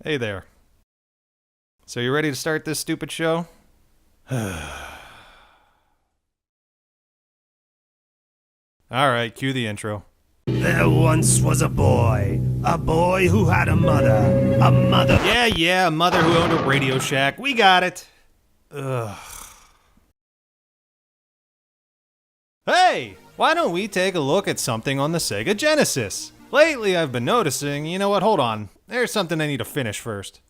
Hey there. So you ready to start this stupid show? Alright, cue the intro. There once was a boy who had a mother. Yeah, a mother who owned a Radio Shack. We got it. Ugh. Hey, why don't we take a look at something on the Sega Genesis? Lately I've been noticing, you know what, hold on. There's something I need to finish first.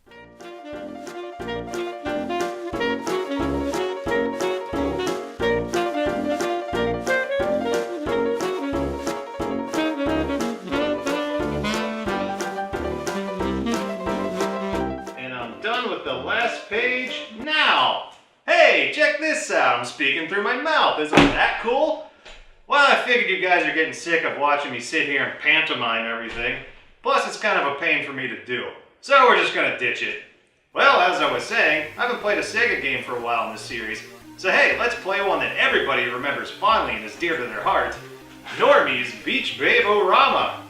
Page now. Hey, check this out. I'm speaking through my mouth. Isn't that cool? Well, I figured you guys are getting sick of watching me sit here and pantomime everything. Plus, it's kind of a pain for me to do. So we're just gonna ditch it. Well, as I was saying, I haven't played a Sega game for a while in this series. So hey, let's play one that everybody remembers fondly and is dear to their heart. Normie's Beach Babe-O-Rama.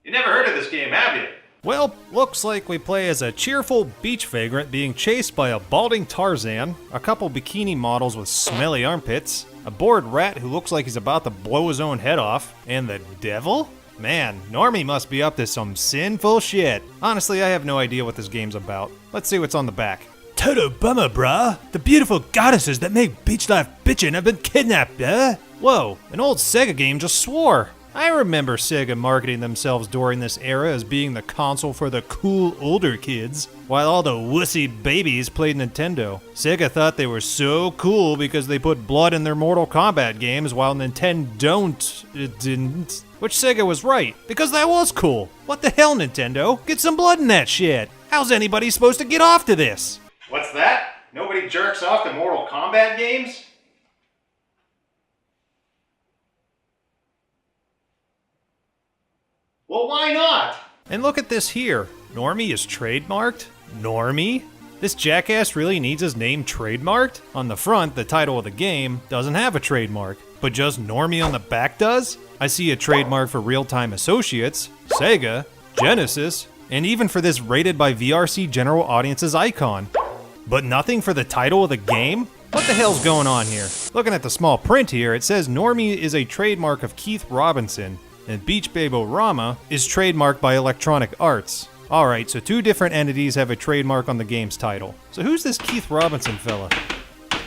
You never heard of this game, have you? Well, looks like we play as a cheerful beach vagrant being chased by a balding Tarzan, a couple bikini models with smelly armpits, a bored rat who looks like he's about to blow his own head off, and the devil? Man, Normie must be up to some sinful shit. Honestly, I have no idea what this game's about. Let's see what's on the back. Total bummer, brah. The beautiful goddesses that make beach life bitchin' have been kidnapped, Whoa, an old Sega game just swore. I remember Sega marketing themselves during this era as being the console for the cool older kids, while all the wussy babies played Nintendo. Sega thought they were so cool because they put blood in their Mortal Kombat games, while Nintendo didn't. Which Sega was right, because that was cool. What the hell, Nintendo? Get some blood in that shit. How's anybody supposed to get off to this? What's that? Nobody jerks off to Mortal Kombat games? Well, why not? And look at this here. Normie is trademarked? Normie? This jackass really needs his name trademarked? On the front, the title of the game doesn't have a trademark, but just Normie on the back does? I see a trademark for Real-Time Associates, Sega, Genesis, and even for this rated by VRC General Audiences icon. But nothing for the title of the game? What the hell's going on here? Looking at the small print here, it says Normie is a trademark of Keith Robinson, and Beach Babe-O-Rama is trademarked by Electronic Arts. Alright, so two different entities have a trademark on the game's title. So who's this Keith Robinson fella?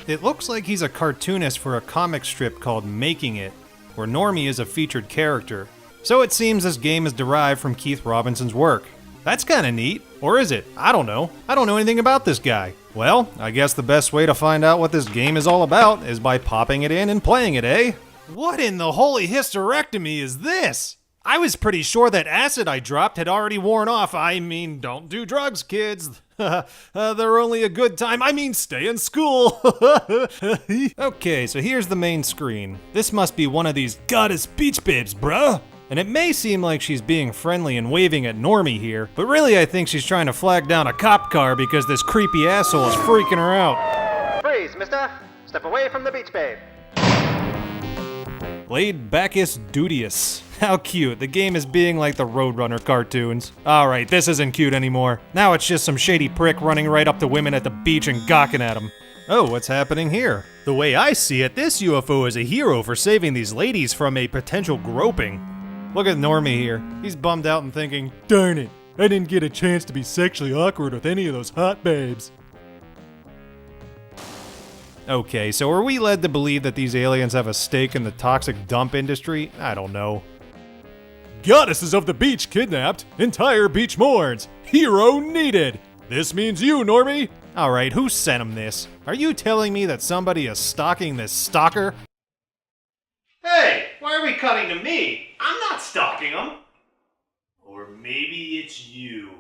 It looks like he's a cartoonist for a comic strip called Making It, where Normie is a featured character. So it seems this game is derived from Keith Robinson's work. That's kinda neat. Or is it? I don't know. I don't know anything about this guy. Well, I guess the best way to find out what this game is all about is by popping it in and playing it, eh? What in the holy hysterectomy is this? I was pretty sure that acid I dropped had already worn off. I mean, don't do drugs, kids. They're only a good time. I mean, stay in school. Okay, so here's the main screen. This must be one of these goddess beach babes, bruh. And it may seem like she's being friendly and waving at Normie here, but really I think she's trying to flag down a cop car because this creepy asshole is freaking her out. Freeze, mister. Step away from the beach babe. Blade Bacchus Dudius. How cute. The game is being like the Roadrunner cartoons. Alright, this isn't cute anymore. Now it's just some shady prick running right up to women at the beach and gawking at them. Oh, what's happening here? The way I see it, this UFO is a hero for saving these ladies from a potential groping. Look at Normie here. He's bummed out and thinking, darn it, I didn't get a chance to be sexually awkward with any of those hot babes. Okay, so are we led to believe that these aliens have a stake in the toxic dump industry? I don't know. Goddesses of the beach kidnapped. Entire beach mourns. Hero needed. This means you, Normie. Alright, who sent him this? Are you telling me that somebody is stalking this stalker? Hey, why are we cutting to me? I'm not stalking him. Or maybe it's you.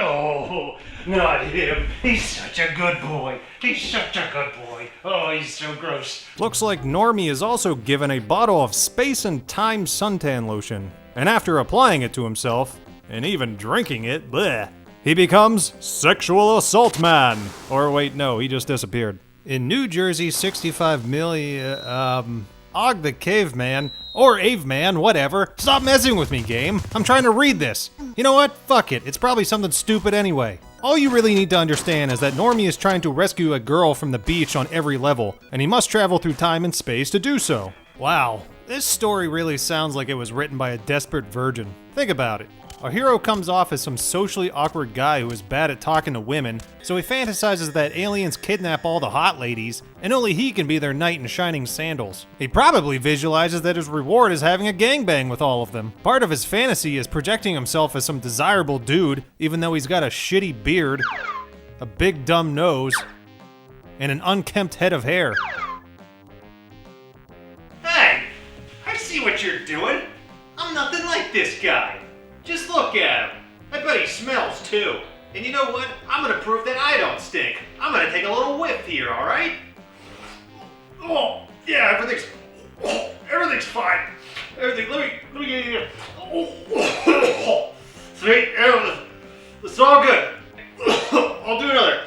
Oh, not him. He's such a good boy. He's such a good boy. Oh, he's so gross. Looks like Normie is also given a bottle of Space and Time suntan lotion. And after applying it to himself, and even drinking it, bleh, he becomes Sexual Assault Man. Or wait, no, he just disappeared. In New Jersey, 65 million, Og the Caveman, or Aveman, whatever. Stop messing with me, game. I'm trying to read this. You know what? Fuck it. It's probably something stupid anyway. All you really need to understand is that Normie is trying to rescue a girl from the beach on every level, and he must travel through time and space to do so. Wow, this story really sounds like it was written by a desperate virgin. Think about it. Our hero comes off as some socially awkward guy who is bad at talking to women, so he fantasizes that aliens kidnap all the hot ladies, and only he can be their knight in shining sandals. He probably visualizes that his reward is having a gangbang with all of them. Part of his fantasy is projecting himself as some desirable dude, even though he's got a shitty beard, a big dumb nose, and an unkempt head of hair. Hey, I see what you're doing. I'm nothing like this guy. Just look at him. I bet he smells too. And you know what? I'm gonna prove that I don't stink. I'm gonna take a little whiff here, alright? Oh, yeah, everything's fine. Everything, let me get in here. Oh, see, it's all good. I'll do another.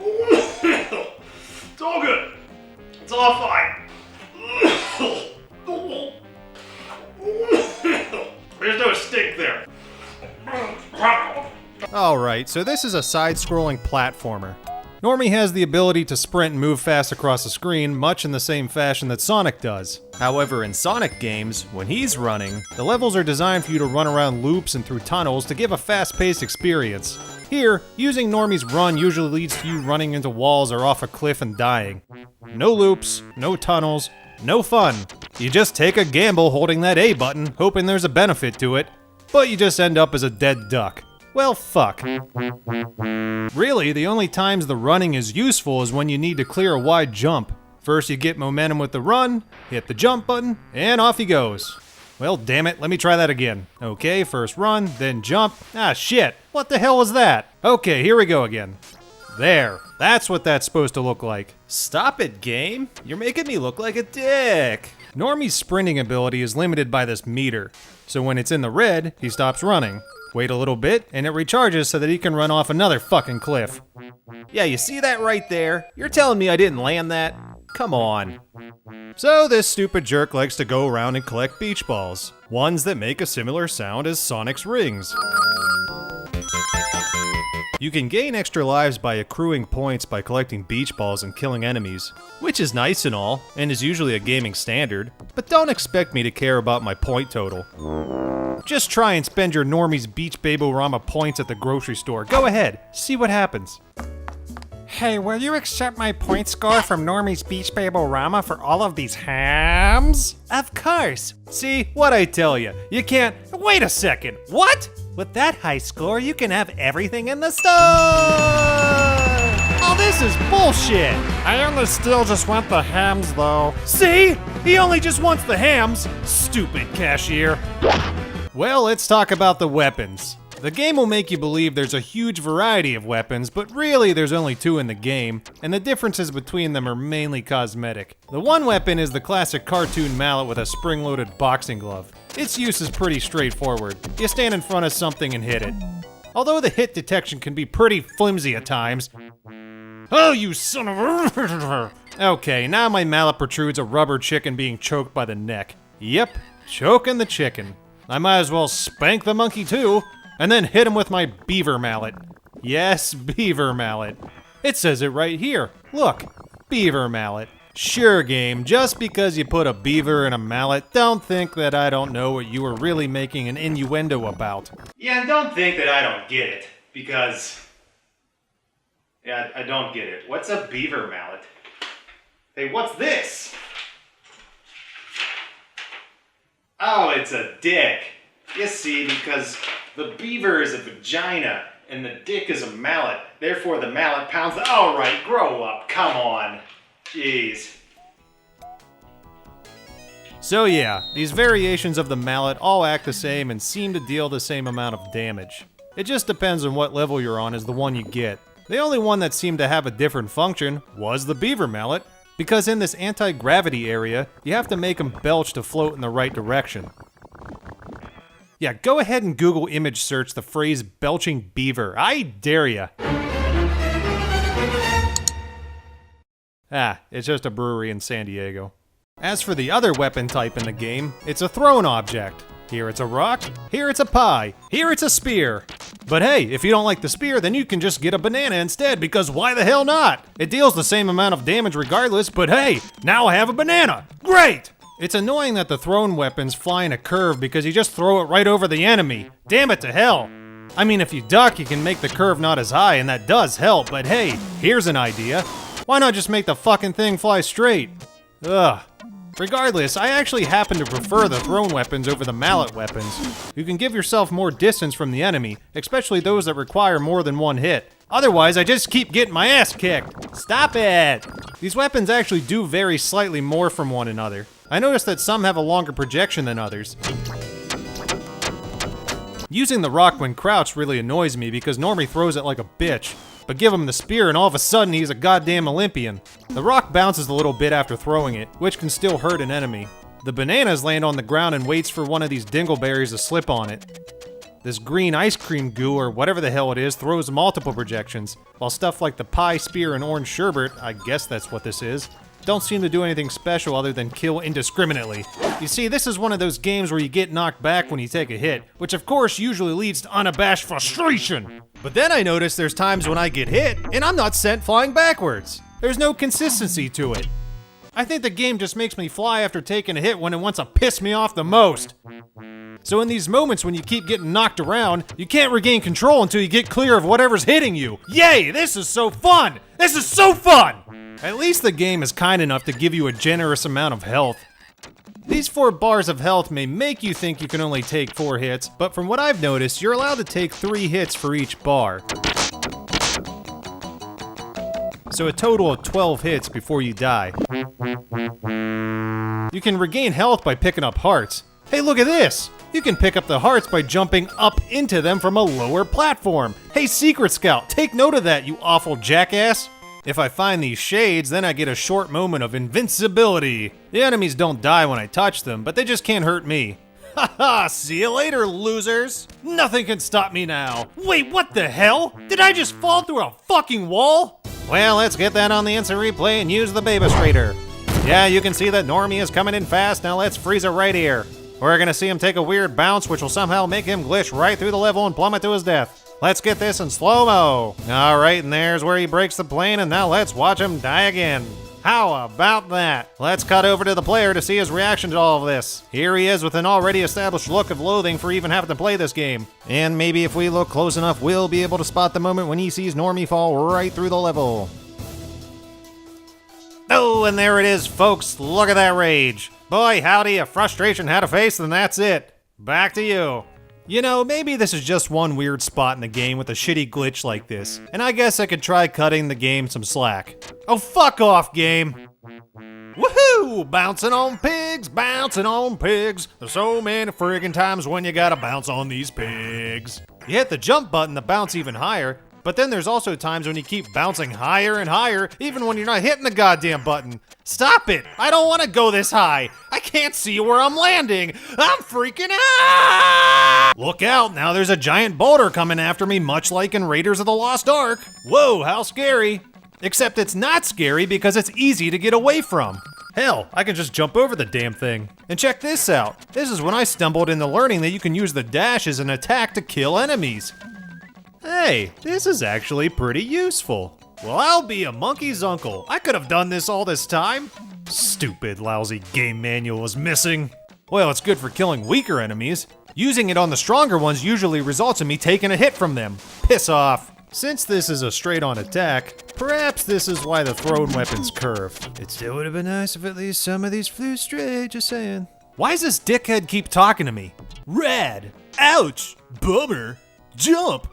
It's all good. It's all fine. There's no stink there. Alright, so this is a side-scrolling platformer. Normie has the ability to sprint and move fast across the screen, much in the same fashion that Sonic does. However, in Sonic games, when he's running, the levels are designed for you to run around loops and through tunnels to give a fast-paced experience. Here, using Normie's run usually leads to you running into walls or off a cliff and dying. No loops, no tunnels, no fun. You just take a gamble holding that A button, hoping there's a benefit to it, but you just end up as a dead duck. Well, fuck. Really, the only times the running is useful is when you need to clear a wide jump. First you get momentum with the run, hit the jump button, and off he goes. Well, damn it, let me try that again. Okay, first run, then jump. Ah, shit, what the hell was that? Okay, here we go again. There, that's what that's supposed to look like. Stop it, game. You're making me look like a dick. Normie's sprinting ability is limited by this meter, so when it's in the red, he stops running. Wait a little bit, and it recharges so that he can run off another fucking cliff. Yeah, you see that right there? You're telling me I didn't land that? Come on. So this stupid jerk likes to go around and collect beach balls, ones that make a similar sound as Sonic's rings. You can gain extra lives by accruing points by collecting beach balls and killing enemies, which is nice and all, and is usually a gaming standard, but don't expect me to care about my point total. Just try and spend your Normie's Beach Baborama points at the grocery store. Go ahead, see what happens. Hey, will you accept my point score from Normie's Beach Baborama for all of these hams? Of course. See, what I tell you, you can't. Wait a second, what? With that high score, you can have everything in the store! Oh, this is bullshit! I only still just want the hams, though. See? He only just wants the hams, stupid cashier. Well, let's talk about the weapons. The game will make you believe there's a huge variety of weapons, but really there's only 2 in the game, and the differences between them are mainly cosmetic. The one weapon is the classic cartoon mallet with a spring-loaded boxing glove. Its use is pretty straightforward. You stand in front of something and hit it. Although the hit detection can be pretty flimsy at times. Oh, you son of a... Okay, now my mallet protrudes a rubber chicken being choked by the neck. Yep, choking the chicken. I might as well spank the monkey too, and then hit him with my beaver mallet. Yes, beaver mallet. It says it right here. Look, beaver mallet. Sure, game, just because you put a beaver in a mallet, don't think that I don't know what you were really making an innuendo about. Yeah, and don't think that I don't get it, because... Yeah, I don't get it. What's a beaver mallet? Hey, what's this? Oh, it's a dick. You see, because the beaver is a vagina, and the dick is a mallet. Therefore, the mallet pounds the... All right, grow up, come on. Jeez. So yeah, these variations of the mallet all act the same and seem to deal the same amount of damage. It just depends on what level you're on is the one you get. The only one that seemed to have a different function was the beaver mallet, because in this anti-gravity area, you have to make them belch to float in the right direction. Yeah, go ahead and Google image search the phrase belching beaver. I dare ya. Ah, it's just a brewery in San Diego. As for the other weapon type in the game, it's a thrown object. Here it's a rock, here it's a pie, here it's a spear. But hey, if you don't like the spear, then you can just get a banana instead, because why the hell not? It deals the same amount of damage regardless, but hey, now I have a banana. Great! It's annoying that the thrown weapons fly in a curve because you just throw it right over the enemy. Damn it to hell. I mean, if you duck, you can make the curve not as high, and that does help, but hey, here's an idea. Why not just make the fucking thing fly straight? Ugh. Regardless, I actually happen to prefer the thrown weapons over the mallet weapons. You can give yourself more distance from the enemy, especially those that require more than one hit. Otherwise, I just keep getting my ass kicked. Stop it! These weapons actually do vary slightly more from one another. I noticed that some have a longer projection than others. Using the rock when crouched really annoys me because Normie throws it like a bitch. But give him the spear and all of a sudden he's a goddamn Olympian. The rock bounces a little bit after throwing it, which can still hurt an enemy. The bananas land on the ground and waits for one of these dingleberries to slip on it. This green ice cream goo, or whatever the hell it is, throws multiple projections, while stuff like the pie, spear, and orange sherbet, I guess that's what this is, don't seem to do anything special other than kill indiscriminately. You see, this is one of those games where you get knocked back when you take a hit, which of course usually leads to unabashed frustration. But then I notice there's times when I get hit, and I'm not sent flying backwards. There's no consistency to it. I think the game just makes me fly after taking a hit when it wants to piss me off the most. So in these moments when you keep getting knocked around, you can't regain control until you get clear of whatever's hitting you. Yay, this is so fun! This is so fun! At least the game is kind enough to give you a generous amount of health. These 4 bars of health may make you think you can only take 4 hits, but from what I've noticed, you're allowed to take 3 hits for each bar. So a total of 12 hits before you die. You can regain health by picking up hearts. Hey, look at this! You can pick up the hearts by jumping up into them from a lower platform. Hey, Secret Scout, take note of that, you awful jackass! If I find these shades, then I get a short moment of invincibility. The enemies don't die when I touch them, but they just can't hurt me. Haha, see you later, losers! Nothing can stop me now. Wait, what the hell? Did I just fall through a fucking wall? Well, let's get that on the instant replay and use the Babystrator. Yeah, you can see that Normie is coming in fast, now let's freeze it right here. We're gonna see him take a weird bounce, which will somehow make him glitch right through the level and plummet to his death. Let's get this in slow-mo. Alright, and there's where he breaks the plane, and now let's watch him die again. How about that? Let's cut over to the player to see his reaction to all of this. Here he is with an already established look of loathing for even having to play this game. And maybe if we look close enough, we'll be able to spot the moment when he sees Normie fall right through the level. Oh, and there it is, folks. Look at that rage. Boy, howdy, if frustration had a face, then that's it. Back to you. You know, maybe this is just one weird spot in the game with a shitty glitch like this, and I guess I could try cutting the game some slack. Oh, fuck off, game! Woohoo! Bouncing on pigs, bouncing on pigs. There's so many friggin' times when you gotta bounce on these pigs. You hit the jump button to bounce even higher, but then there's also times when you keep bouncing higher and higher, even when you're not hitting the goddamn button. Stop it! I don't want to go this high! I can't see where I'm landing! I'm freaking out! Look out, now there's a giant boulder coming after me, much like in Raiders of the Lost Ark. Whoa, how scary! Except it's not scary because it's easy to get away from. Hell, I can just jump over the damn thing. And check this out. This is when I stumbled into learning that you can use the dash as an attack to kill enemies. Hey, this is actually pretty useful. Well, I'll be a monkey's uncle. I could have done this all this time. Stupid, lousy game manual is missing. Well, it's good for killing weaker enemies. Using it on the stronger ones usually results in me taking a hit from them. Piss off. Since this is a straight-on attack, perhaps this is why the thrown weapons curve. It still would have been nice if at least some of these flew straight, just saying. Why does this dickhead keep talking to me? Rad. Ouch. Bummer. Jump.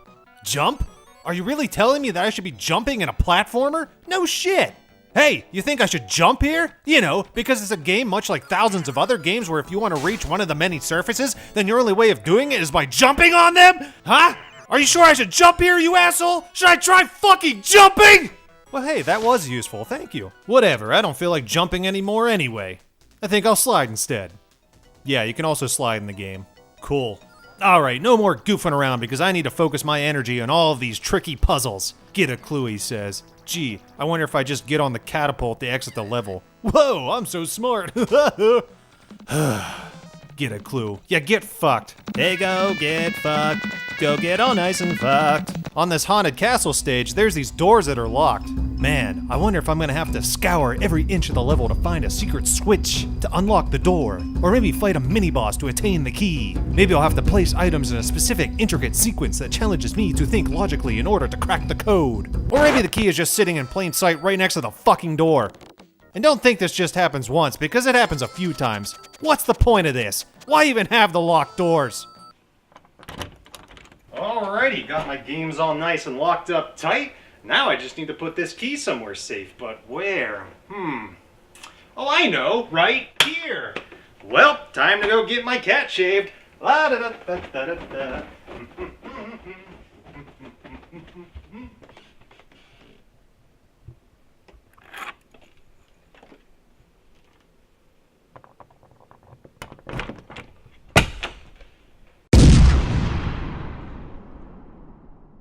Jump? Are you really telling me that I should be jumping in a platformer? No shit! Hey, you think I should jump here? You know, because it's a game much like thousands of other games where if you want to reach one of the many surfaces, then your only way of doing it is by jumping on them? Huh? Are you sure I should jump here, you asshole? Should I try fucking jumping? Well, hey, that was useful, thank you. Whatever, I don't feel like jumping anymore anyway. I think I'll slide instead. Yeah, you can also slide in the game. Cool. Alright, no more goofing around because I need to focus my energy on all of these tricky puzzles. Get a clue, he says. Gee, I wonder if I just get on the catapult to exit the level. Whoa, I'm so smart. Get a clue. Yeah, get fucked. Hey, go get fucked. Go get all nice and fucked. On this haunted castle stage, there's these doors that are locked. Man, I wonder if I'm gonna have to scour every inch of the level to find a secret switch to unlock the door. Or maybe fight a mini-boss to attain the key. Maybe I'll have to place items in a specific, intricate sequence that challenges me to think logically in order to crack the code. Or maybe the key is just sitting in plain sight right next to the fucking door. And don't think this just happens once, because it happens a few times. What's the point of this? Why even have the locked doors? Alrighty, got my games all nice and locked up tight. Now I just need to put this key somewhere safe, but where? Oh, I know, right here. Well, time to go get my cat shaved. La da da da da da da.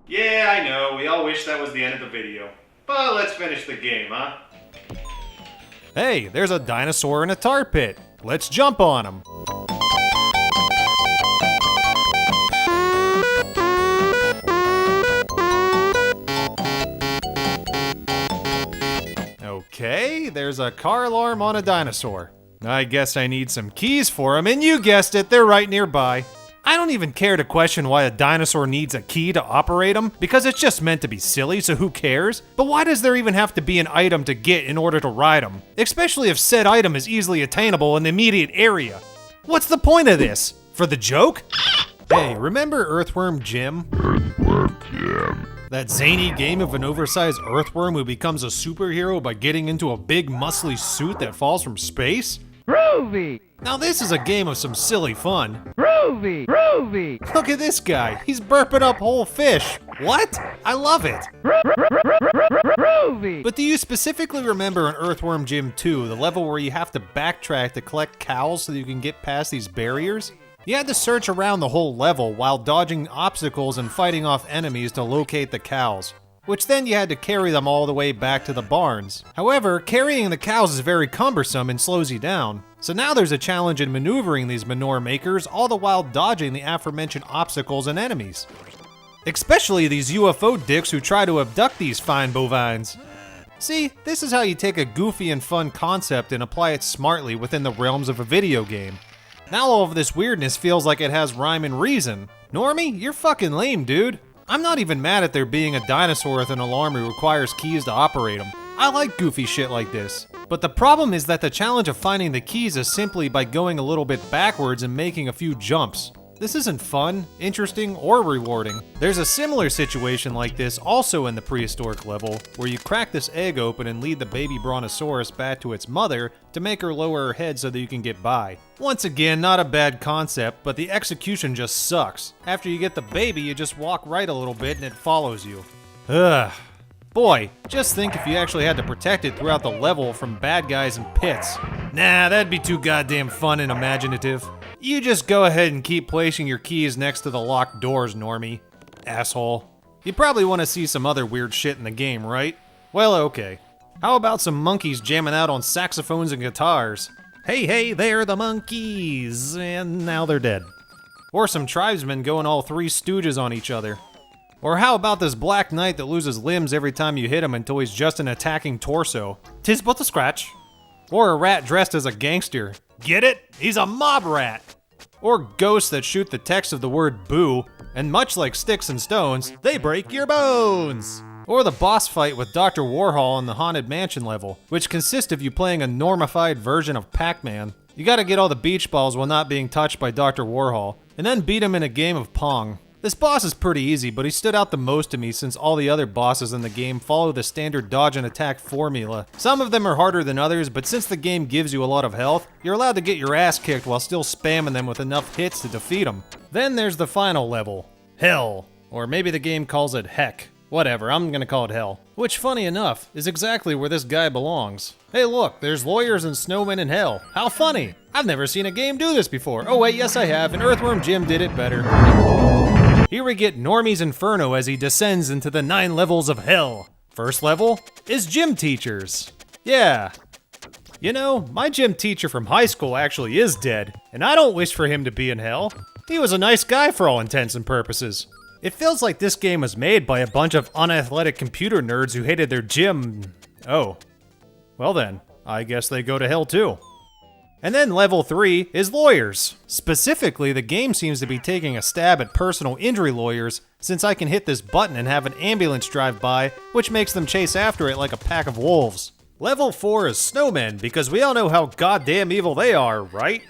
Yeah, I know, we all wish that was the end of the video. But let's finish the game, huh? Hey, there's a dinosaur in a tar pit. Let's jump on him. Okay, there's a car alarm on a dinosaur. I guess I need some keys for him, and you guessed it, they're right nearby. I don't even care to question why a dinosaur needs a key to operate them, because it's just meant to be silly, so who cares? But why does there even have to be an item to get in order to ride them? Especially if said item is easily attainable in the immediate area. What's the point of this? For the joke? Hey, remember Earthworm Jim? That zany game of an oversized earthworm who becomes a superhero by getting into a big muscly suit that falls from space? Groovy! Now this is a game of some silly fun. Groovy! Groovy! Look at this guy, he's burping up whole fish. What? I love it. Groovy! But do you specifically remember in Earthworm Jim 2, the level where you have to backtrack to collect cows so that you can get past these barriers? You had to search around the whole level while dodging obstacles and fighting off enemies to locate the cows, which then you had to carry them all the way back to the barns. However, carrying the cows is very cumbersome and slows you down. So now there's a challenge in maneuvering these manure makers, all the while dodging the aforementioned obstacles and enemies. Especially these UFO dicks who try to abduct these fine bovines. See, this is how you take a goofy and fun concept and apply it smartly within the realms of a video game. Now all of this weirdness feels like it has rhyme and reason. Normie, you're fucking lame, dude. I'm not even mad at there being a dinosaur with an alarm who requires keys to operate them. I like goofy shit like this. But the problem is that the challenge of finding the keys is simply by going a little bit backwards and making a few jumps. This isn't fun, interesting, or rewarding. There's a similar situation like this also in the prehistoric level, where you crack this egg open and lead the baby brontosaurus back to its mother to make her lower her head so that you can get by. Once again, not a bad concept, but the execution just sucks. After you get the baby, you just walk right a little bit and it follows you. Ugh. Boy, just think if you actually had to protect it throughout the level from bad guys and pits. Nah, that'd be too goddamn fun and imaginative. You just go ahead and keep placing your keys next to the locked doors, Normie. Asshole. You probably want to see some other weird shit in the game, right? Well, okay. How about some monkeys jamming out on saxophones and guitars? Hey, hey, they're the monkeys, and now they're dead. Or some tribesmen going all Three Stooges on each other. Or how about this black knight that loses limbs every time you hit him until he's just an attacking torso? 'Tis but a scratch. Or a rat dressed as a gangster. Get it? He's a mob rat. Or ghosts that shoot the text of the word boo, and much like sticks and stones, they break your bones. Or the boss fight with Dr. Warhol in the Haunted Mansion level, which consists of you playing a normified version of Pac-Man. You gotta get all the beach balls while not being touched by Dr. Warhol, and then beat him in a game of Pong. This boss is pretty easy, but he stood out the most to me since all the other bosses in the game follow the standard dodge and attack formula. Some of them are harder than others, but since the game gives you a lot of health, you're allowed to get your ass kicked while still spamming them with enough hits to defeat them. Then there's the final level, Hell. Or maybe the game calls it Heck. Whatever, I'm gonna call it Hell. Which, funny enough, is exactly where this guy belongs. Hey look, there's lawyers and snowmen in hell. How funny! I've never seen a game do this before. Oh wait, yes I have, and Earthworm Jim did it better. Here we get Normie's Inferno as he descends into the 9 levels of hell. First level is Gym Teachers. Yeah. You know, my gym teacher from high school actually is dead, and I don't wish for him to be in hell. He was a nice guy for all intents and purposes. It feels like this game was made by a bunch of unathletic computer nerds who hated their gym. Oh. Well then, I guess they go to hell too. And then level 3 is lawyers. Specifically, the game seems to be taking a stab at personal injury lawyers, since I can hit this button and have an ambulance drive by, which makes them chase after it like a pack of wolves. Level 4 is snowmen, because we all know how goddamn evil they are, right?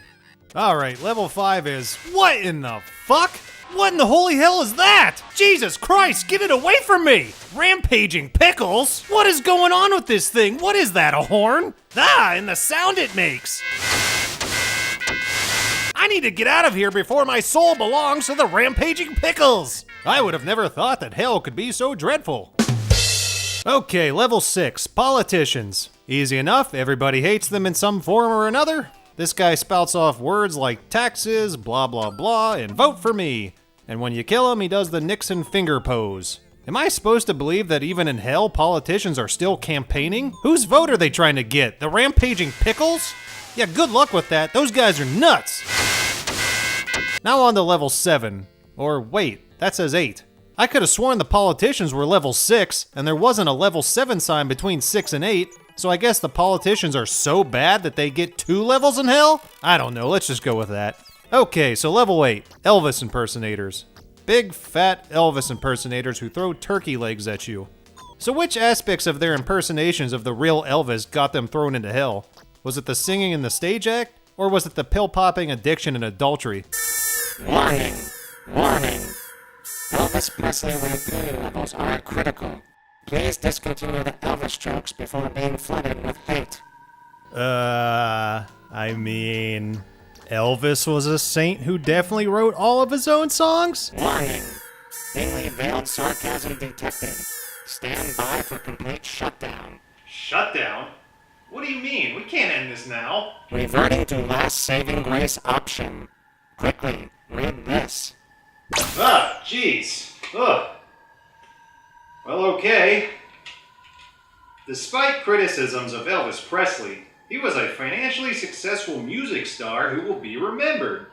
Alright, level 5 is... What in the fuck? What in the holy hell is that? Jesus Christ, get it away from me! Rampaging pickles? What is going on with this thing? What is that, a horn? Ah, and the sound it makes! I need to get out of here before my soul belongs to the rampaging pickles! I would have never thought that hell could be so dreadful. Okay, level 6, politicians. Easy enough, everybody hates them in some form or another. This guy spouts off words like taxes, blah blah blah, and vote for me. And when you kill him, he does the Nixon finger pose. Am I supposed to believe that even in hell, politicians are still campaigning? Whose vote are they trying to get? The rampaging pickles? Yeah, good luck with that. Those guys are nuts. Now on to level 7. Or wait, that says 8. I could have sworn the politicians were level 6, and there wasn't a level 7 sign between 6 and 8. So I guess the politicians are so bad that they get 2 levels in hell? I don't know, let's just go with that. Okay, so level 8, Elvis impersonators. Big, fat Elvis impersonators who throw turkey legs at you. So which aspects of their impersonations of the real Elvis got them thrown into hell? Was it the singing in the stage act? Or was it the pill-popping addiction and adultery? Warning! Warning! Elvis Presley rape levels are critical. Please discontinue the Elvis jokes before being flooded with hate. I mean... Elvis was a saint who definitely wrote all of his own songs? Warning! Thinly veiled sarcasm detected. Stand by for complete shutdown. Shutdown? What do you mean? We can't end this now. Reverting to last saving grace option. Quickly, read this. Ah, jeez. Ugh. Well, okay. Despite criticisms of Elvis Presley, he was a financially successful music star who will be remembered.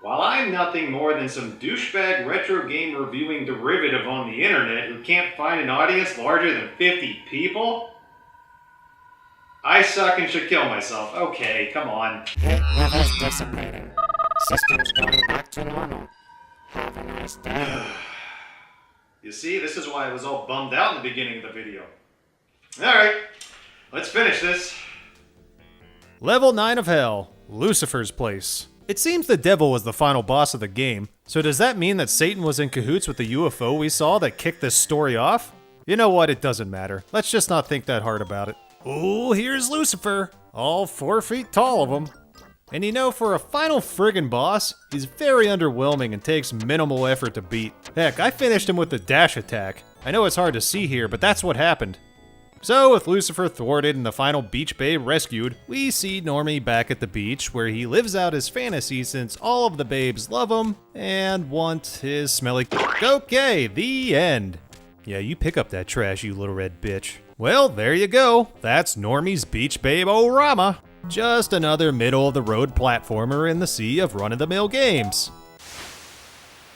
While I'm nothing more than some douchebag retro game reviewing derivative on the internet who can't find an audience larger than 50 people, I suck and should kill myself. Okay, come on. Hate levels dissipating. Systems going back to normal. Have a nice day. You see, this is why I was all bummed out in the beginning of the video. Alright, let's finish this. Level 9 of Hell, Lucifer's Place. It seems the devil was the final boss of the game, so does that mean that Satan was in cahoots with the UFO we saw that kicked this story off? You know what, it doesn't matter. Let's just not think that hard about it. Oh, here's Lucifer. All 4 feet tall of him. And you know, for a final friggin' boss, he's very underwhelming and takes minimal effort to beat. Heck, I finished him with the dash attack. I know it's hard to see here, but that's what happened. So, with Lucifer thwarted and the final beach babe rescued, we see Normie back at the beach where he lives out his fantasy since all of the babes love him and want his smelly... Okay, the end. Yeah, you pick up that trash, you little red bitch. Well, there you go. That's Normie's Beach Babe-O-Rama. Just another middle-of-the-road platformer in the sea of run-of-the-mill games.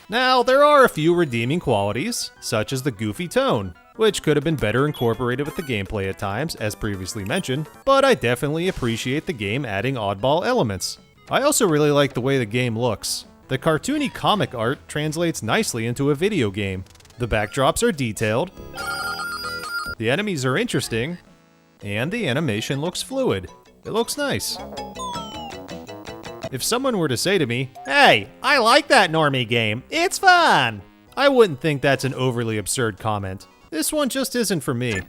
Now, there are a few redeeming qualities, such as the goofy tone, which could have been better incorporated with the gameplay at times, as previously mentioned, but I definitely appreciate the game adding oddball elements. I also really like the way the game looks. The cartoony comic art translates nicely into a video game. The backdrops are detailed, the enemies are interesting, and the animation looks fluid. It looks nice. If someone were to say to me, "Hey, I like that Normie game, it's fun," I wouldn't think that's an overly absurd comment. This one just isn't for me.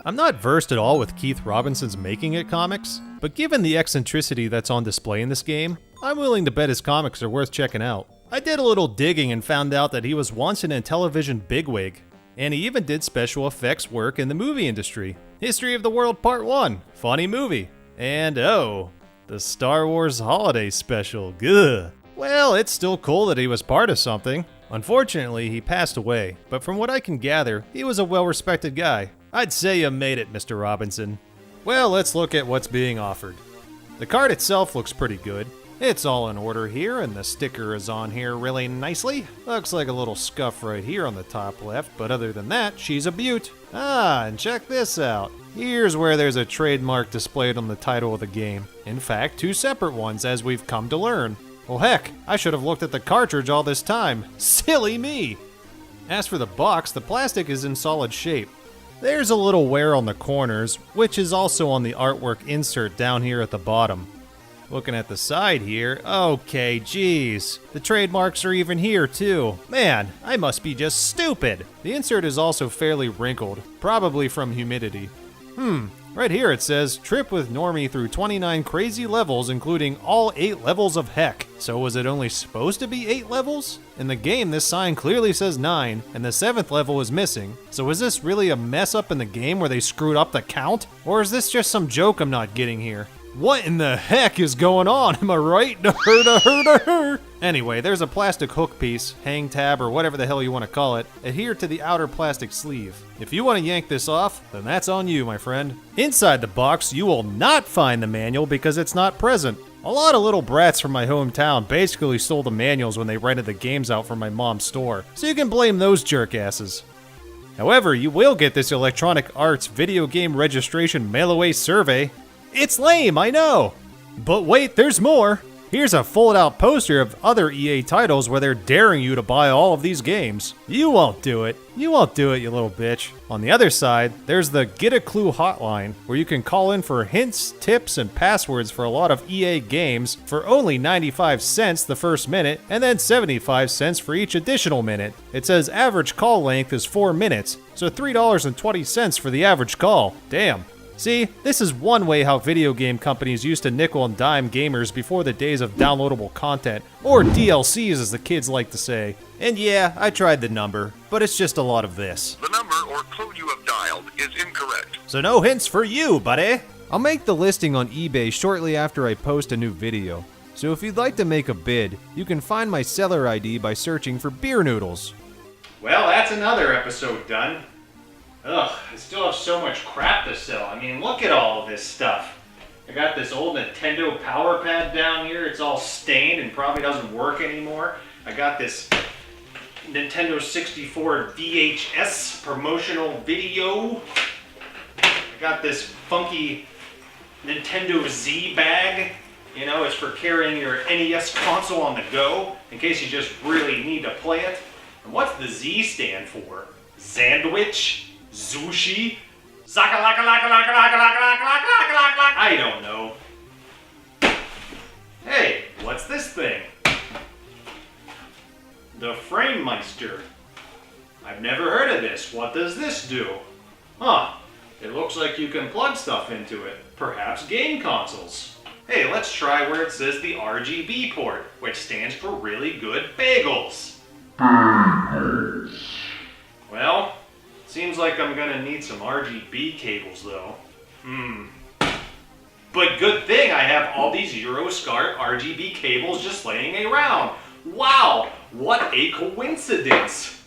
I'm not versed at all with Keith Robinson's Making It comics, but given the eccentricity that's on display in this game, I'm willing to bet his comics are worth checking out. I did a little digging and found out that he was once an Intellivision bigwig, and he even did special effects work in the movie industry. History of the World Part 1, funny movie. And oh, the Star Wars Holiday Special, gugh. Well, it's still cool that he was part of something. Unfortunately, he passed away, but from what I can gather, he was a well-respected guy. I'd say you made it, Mr. Robinson. Well, let's look at what's being offered. The card itself looks pretty good. It's all in order here, and the sticker is on here really nicely. Looks like a little scuff right here on the top left, but other than that, she's a beaut. Ah, and check this out. Here's where there's a trademark displayed on the title of the game. In fact, 2 separate ones, as we've come to learn. Well, heck, I should have looked at the cartridge all this time. Silly me! As for the box, the plastic is in solid shape. There's a little wear on the corners, which is also on the artwork insert down here at the bottom. Looking at the side here, okay, geez. The trademarks are even here too. Man, I must be just stupid. The insert is also fairly wrinkled, probably from humidity. Right here it says, trip with Normie through 29 crazy levels, including all 8 levels of heck. So was it only supposed to be 8 levels? In the game, this sign clearly says 9, and the 7th level is missing. So is this really a mess up in the game where they screwed up the count? Or is this just some joke I'm not getting here? What in the heck is going on? Am I right? Anyway, there's a plastic hook piece, hang tab, or whatever the hell you want to call it, adhered to the outer plastic sleeve. If you want to yank this off, then that's on you, my friend. Inside the box, you will not find the manual because it's not present. A lot of little brats from my hometown basically stole the manuals when they rented the games out from my mom's store, so you can blame those jerkasses. However, you will get this Electronic Arts video game registration mail-away survey. It's lame, I know! But wait, there's more! Here's a fold-out poster of other EA titles where they're daring you to buy all of these games. You won't do it. You won't do it, you little bitch. On the other side, there's the Get a Clue hotline, where you can call in for hints, tips, and passwords for a lot of EA games for only 95 cents the first minute, and then 75 cents for each additional minute. It says average call length is 4 minutes, so $3.20 for the average call. Damn. See, this is one way how video game companies used to nickel and dime gamers before the days of downloadable content, or DLCs as the kids like to say. And yeah, I tried the number, but it's just a lot of this. The number or code you have dialed is incorrect. So no hints for you, buddy! I'll make the listing on eBay shortly after I post a new video. So if you'd like to make a bid, you can find my seller ID by searching for beer noodles. Well, that's another episode done. Ugh, I still have so much crap to sell. I mean, look at all of this stuff. I got this old Nintendo Power Pad down here. It's all stained and probably doesn't work anymore. I got this Nintendo 64 VHS promotional video. I got this funky Nintendo Z bag. You know, it's for carrying your NES console on the go in case you just really need to play it. And what's the Z stand for? Sandwich? Sushi? Zaka-laka-laka-laka-laka-laka-laka-laka-laka-laka-laka-laka. I don't know. Hey, what's this thing? The Framemeister. I've never heard of this. What does this do? Huh. It looks like you can plug stuff into it. Perhaps game consoles. Hey, let's try where it says the RGB port, which stands for really good bagels. Well, seems like I'm gonna need some RGB cables though. But good thing I have all these Euroscart RGB cables just laying around. Wow, what a coincidence.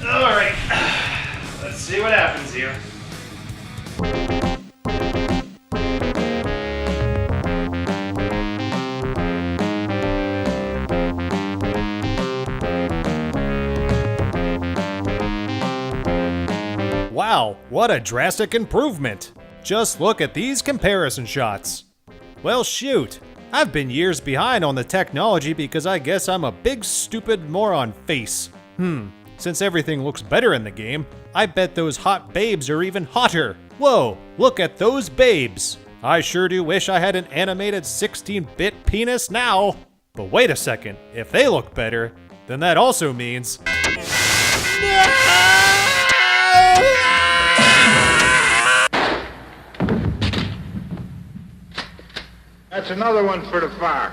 Alright, let's see what happens here. Wow, what a drastic improvement! Just look at these comparison shots. Well shoot, I've been years behind on the technology because I guess I'm a big stupid moron face. Since everything looks better in the game, I bet those hot babes are even hotter. Whoa, look at those babes. I sure do wish I had an animated 16-bit penis now. But wait a second, if they look better, then that also means... That's another one for the fire.